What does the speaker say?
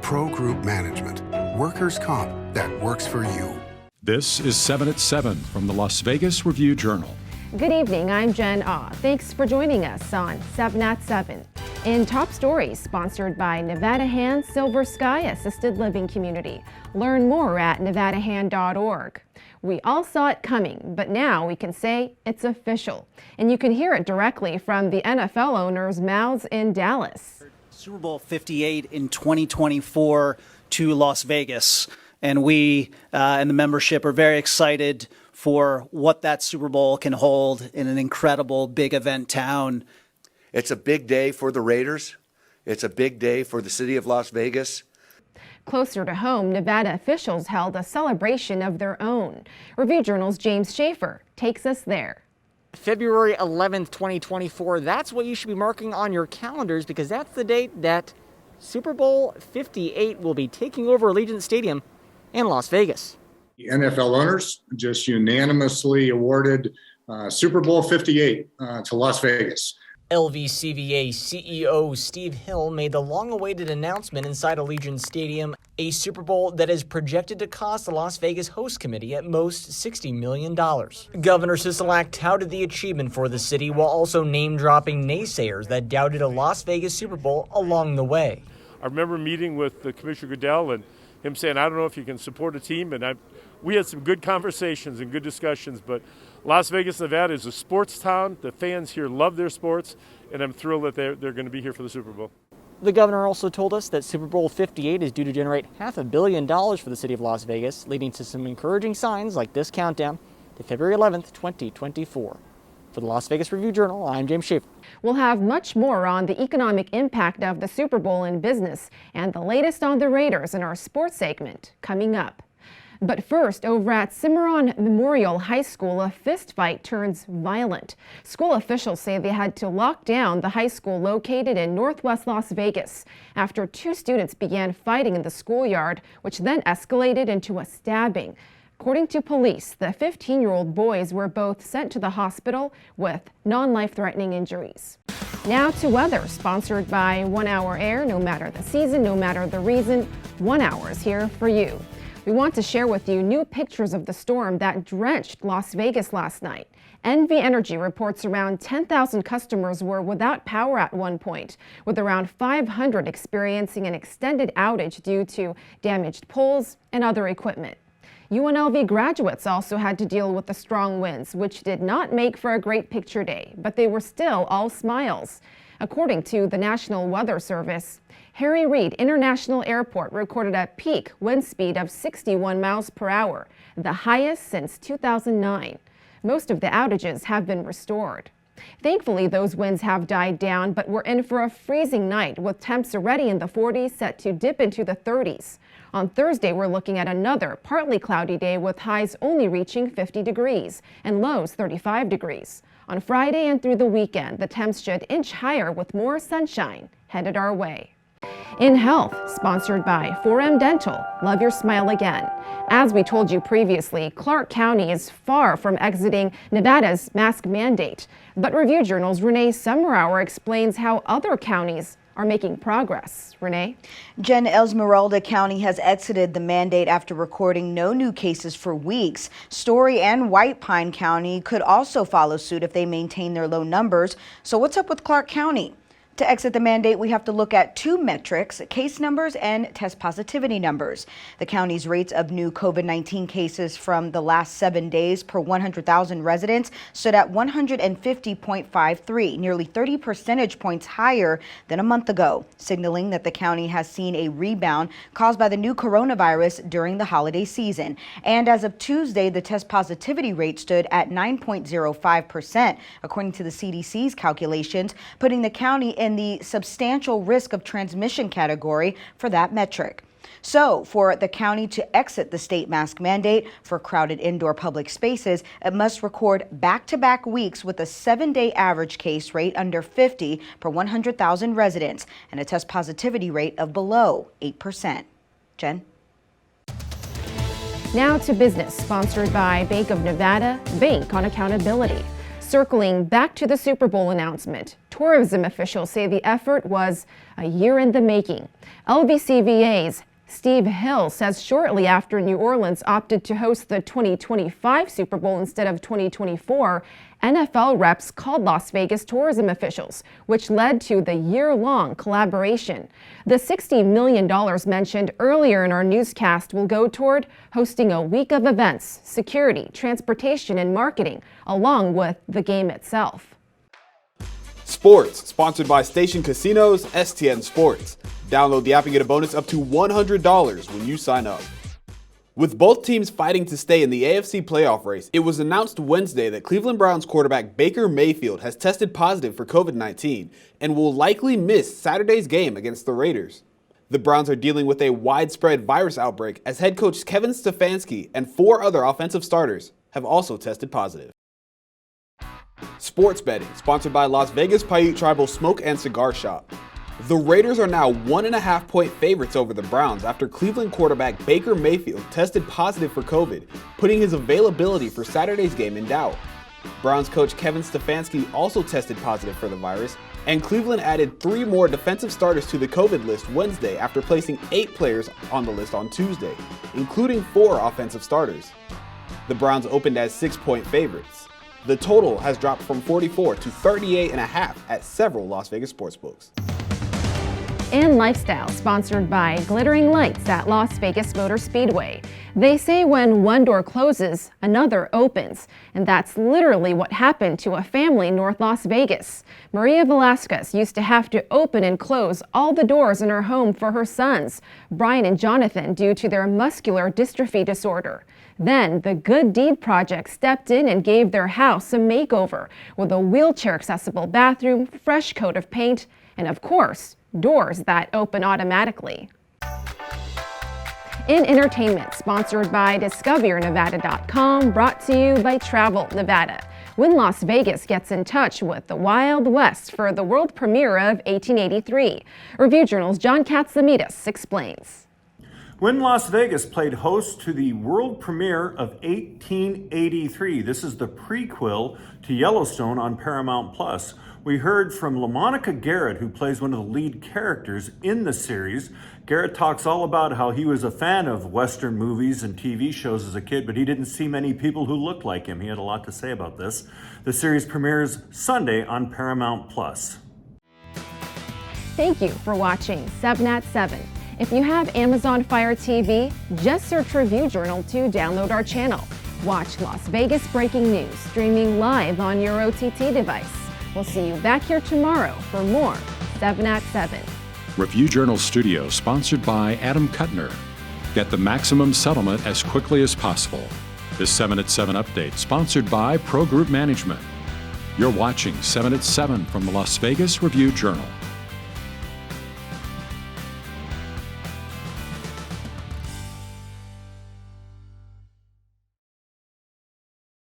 Pro Group Management. Workers' comp that works for you. This is 7 at 7 from the Las Vegas Review-Journal. Good evening, I'm Jen Ah. Thanks for joining us on 7 at 7. In top stories, sponsored by Nevada Hand Silver Sky Assisted Living Community. Learn more at nevadahand.org. We all saw it coming, but now we can say it's official. And you can hear it directly from the NFL owners' mouths in Dallas. Super Bowl 58 in 2024 to Las Vegas. And we and the membership are very excited for what that Super Bowl can hold in an incredible big event town. It's a big day for the Raiders. It's a big day for the city of Las Vegas. Closer to home, Nevada officials held a celebration of their own. Review-Journal's James Schaefer takes us there. February 11th, 2024, that's what you should be marking on your calendars because that's the date that Super Bowl 58 will be taking over Allegiant Stadium in Las Vegas. The NFL owners just unanimously awarded Super Bowl 58 to Las Vegas. LVCVA CEO Steve Hill made the long-awaited announcement inside Allegiant Stadium, a Super Bowl that is projected to cost the Las Vegas host committee at most $60 million. Governor SISOLAK touted the achievement for the city while also name-dropping naysayers that doubted a Las Vegas Super Bowl along the way. I remember meeting with Commissioner Goodell and him saying, I don't know if you can support a team, and we had some good conversations and good discussions, but Las Vegas, Nevada is a sports town. The fans here love their sports, and I'm thrilled that they're going to be here for the Super Bowl. The governor also told us that Super Bowl 58 is due to generate $500 million for the city of Las Vegas, leading to some encouraging signs like this countdown to February 11th, 2024. For the Las Vegas Review-Journal, I'm James Schaefer. We'll have much more on the economic impact of the Super Bowl in business and the latest on the Raiders in our sports segment coming up. But first, over at Cimarron Memorial High School, a fist fight turns violent. School officials say they had to lock down the high school located in northwest Las Vegas after two students began fighting in the schoolyard, which then escalated into a stabbing. According to police, the 15-year-old boys were both sent to the hospital with non-life-threatening injuries. Now to weather, sponsored by 1 Hour Air. No matter the season, no matter the reason, 1 Hour is here for you. We want to share with you new pictures of the storm that drenched Las Vegas last night. NV Energy reports around 10,000 customers were without power at one point, with around 500 experiencing an extended outage due to damaged poles and other equipment. UNLV graduates also had to deal with the strong winds, which did not make for a great picture day, but they were still all smiles. According to the National Weather Service, Harry Reid International Airport recorded a peak wind speed of 61 miles per hour, the highest since 2009. Most of the outages have been restored. Thankfully, those winds have died down, but we're in for a freezing night with temps already in the 40s set to dip into the 30s. On Thursday, we're looking at another partly cloudy day with highs only reaching 50 degrees and lows 35 degrees. On Friday and through the weekend, the temps should inch higher with more sunshine headed our way. In health, sponsored by 4M Dental, love your smile again. As we told you previously, Clark County is far from exiting Nevada's mask mandate. But Review-Journal's RENEE SUMMEROUR explains how other counties are making progress. RENEE? Jen, Esmeralda County has exited the mandate after recording no new cases for weeks. Story and White Pine County could also follow suit if they maintain their low numbers. So what's up with Clark County? To exit the mandate, we have to look at two metrics, case numbers and test positivity numbers. The county's rates of new COVID-19 cases from the last 7 days per 100,000 residents stood at 150.53, nearly 30 percentage points higher than a month ago, signaling that the county has seen a rebound caused by the new coronavirus during the holiday season. And as of Tuesday, the test positivity rate stood at 9.05%, according to the CDC's calculations, putting the county in the substantial risk of transmission category for that metric. So for the county to exit the state mask mandate for crowded indoor public spaces, it must record back-to-back weeks with a 7-day average case rate under 50 per 100,000 residents and a test positivity rate of below 8%. Jen? Now to business, sponsored by Bank of Nevada, Bank on Accountability. Circling back to the Super Bowl announcement, tourism officials say the effort was a year in the making. LVCVA's Steve Hill says shortly after New Orleans opted to host the 2025 Super Bowl instead of 2024, NFL reps called Las Vegas tourism officials, which led to the year-long collaboration. The $60 million mentioned earlier in our newscast will go toward hosting a week of events, security, transportation, and marketing, along with the game itself. Sports, sponsored by Station Casinos, STN Sports. Download the app and get a bonus up to $100 when you sign up. With both teams fighting to stay in the AFC playoff race, it was announced Wednesday that Cleveland Browns quarterback Baker Mayfield has tested positive for COVID-19 and will likely miss Saturday's game against the Raiders. The Browns are dealing with a widespread virus outbreak as head coach Kevin Stefanski and 4 other offensive starters have also tested positive. Sports betting, sponsored by Las Vegas Paiute Tribal Smoke and Cigar Shop. The Raiders are now 1.5-point favorites over the Browns after Cleveland quarterback Baker Mayfield tested positive for COVID, putting his availability for Saturday's game in doubt. Browns coach Kevin Stefanski also tested positive for the virus, and Cleveland added 3 more defensive starters to the COVID list Wednesday after placing 8 players on the list on Tuesday, including 4 offensive starters. The Browns opened as 6-point favorites. The total has dropped from 44 to 38.5 at several Las Vegas sportsbooks. And Lifestyle, sponsored by Glittering Lights at Las Vegas Motor Speedway. They say when one door closes, another opens. And that's literally what happened to a family in North Las Vegas. Maria Velasquez used to have to open and close all the doors in her home for her sons, Brian and Jonathan, due to their muscular dystrophy disorder. Then the Good Deed Project stepped in and gave their house a makeover with a wheelchair-accessible bathroom, fresh coat of paint, and of course, doors that open automatically. In entertainment, sponsored by DiscoverYourNevada.com, brought to you by Travel Nevada. Wynn Las Vegas gets in touch with the Wild West for the world premiere of 1883. Review Journal's John Katsamidas explains. Wynn Las Vegas played host to the world premiere of 1883. This is the prequel to Yellowstone on Paramount Plus. We heard from LaMonica Garrett, who plays one of the lead characters in the series. Garrett talks all about how he was a fan of Western movies and TV shows as a kid, but he didn't see many people who looked like him. He had a lot to say about this. The series premieres Sunday on Paramount Plus. Thank you for watching 7 at 7. If you have Amazon Fire TV, just search Review Journal to download our channel. Watch Las Vegas breaking news streaming live on your OTT device. We'll see you back here tomorrow for more 7 at 7. Review Journal Studio, sponsored by Adam Kuttner. Get the maximum settlement as quickly as possible. This 7 at 7 update, sponsored by Pro Group Management. You're watching 7 at 7 from the Las Vegas Review Journal.